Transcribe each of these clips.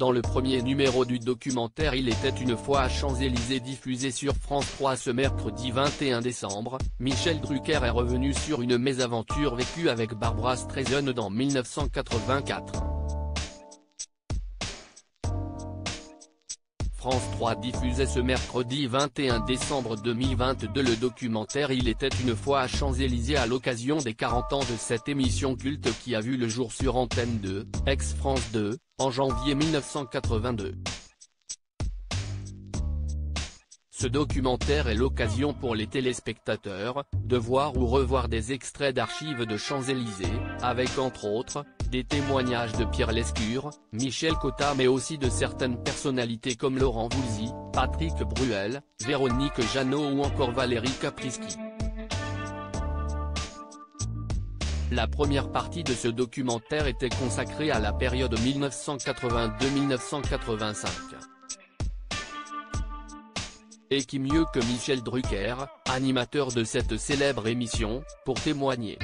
Dans le premier numéro du documentaire Il était une fois à Champs-Élysées diffusé sur France 3 ce mercredi 21 décembre, Michel Drucker est revenu sur une mésaventure vécue avec Barbra Streisand dans 1984. France 3 diffusait ce mercredi 21 décembre 2022 le documentaire Il était une fois à Champs-Élysées à l'occasion des 40 ans de cette émission culte qui a vu le jour sur Antenne 2, ex-France 2, en janvier 1982. Ce documentaire est l'occasion pour les téléspectateurs, de voir ou revoir des extraits d'archives de Champs-Élysées, avec entre autres, des témoignages de Pierre Lescure, Michel Cotta mais aussi de certaines personnalités comme Laurent Voulzy, Patrick Bruel, Véronique Jeannot ou encore Valérie Caprisky. La première partie de ce documentaire était consacrée à la période 1982-1985. Et qui mieux que Michel Drucker, animateur de cette célèbre émission, pour témoigner.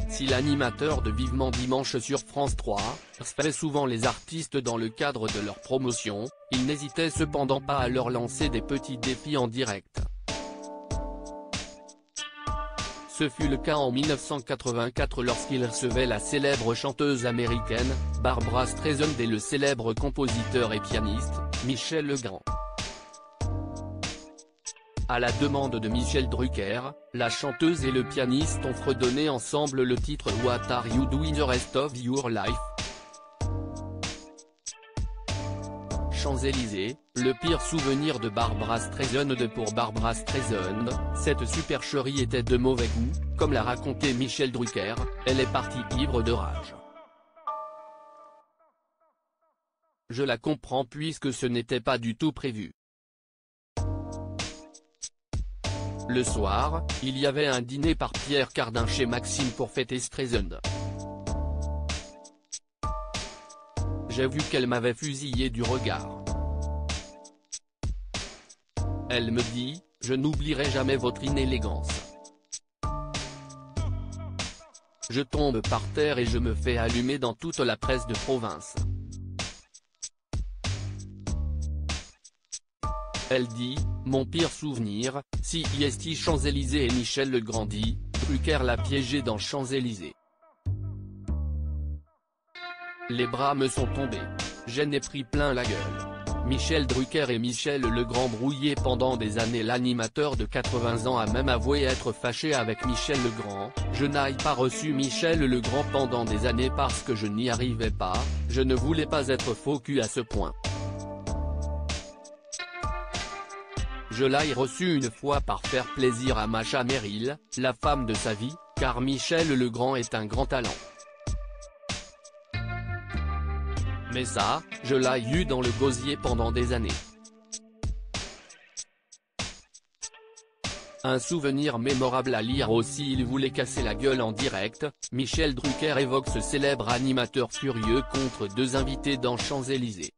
Si l'animateur de Vivement Dimanche sur France 3, fait souvent les artistes dans le cadre de leur promotion, il n'hésitait cependant pas à leur lancer des petits défis en direct. Ce fut le cas en 1984 lorsqu'il recevait la célèbre chanteuse américaine, Barbra Streisand et le célèbre compositeur et pianiste, Michel Legrand. À la demande de Michel Drucker, la chanteuse et le pianiste ont fredonné ensemble le titre What Are You Doing the Rest of Your Life? Champs-Élysées, le pire souvenir de Barbra Streisand. Pour Barbra Streisand, cette supercherie était de mauvais goût, comme l'a raconté Michel Drucker, elle est partie ivre de rage. Je la comprends puisque ce n'était pas du tout prévu. Le soir, il y avait un dîner par Pierre Cardin chez Maxime pour fêter Streisand. J'ai vu qu'elle m'avait fusillé du regard. Elle me dit, je n'oublierai jamais votre inélégance. Je tombe par terre et je me fais allumer dans toute la presse de province. Elle dit, mon pire souvenir, si est Champs-Élysées et Michel Legrand dit, Drucker l'a piégé dans Champs-Élysées. Les bras me sont tombés. J'en ai pris plein la gueule. Michel Drucker et Michel Legrand brouillés pendant des années. L'animateur de 80 ans a même avoué être fâché avec Michel Legrand, je n'ai pas reçu Michel Legrand pendant des années parce que je n'y arrivais pas, je ne voulais pas être faux cul à ce point. Je l'ai reçu une fois par faire plaisir à Macha Merrill, la femme de sa vie, car Michel Legrand est un grand talent. Mais ça, je l'ai eu dans le gosier pendant des années. Un souvenir mémorable à lire aussi. Il voulait casser la gueule en direct, Michel Drucker évoque ce célèbre animateur furieux contre deux invités dans Champs-Élysées.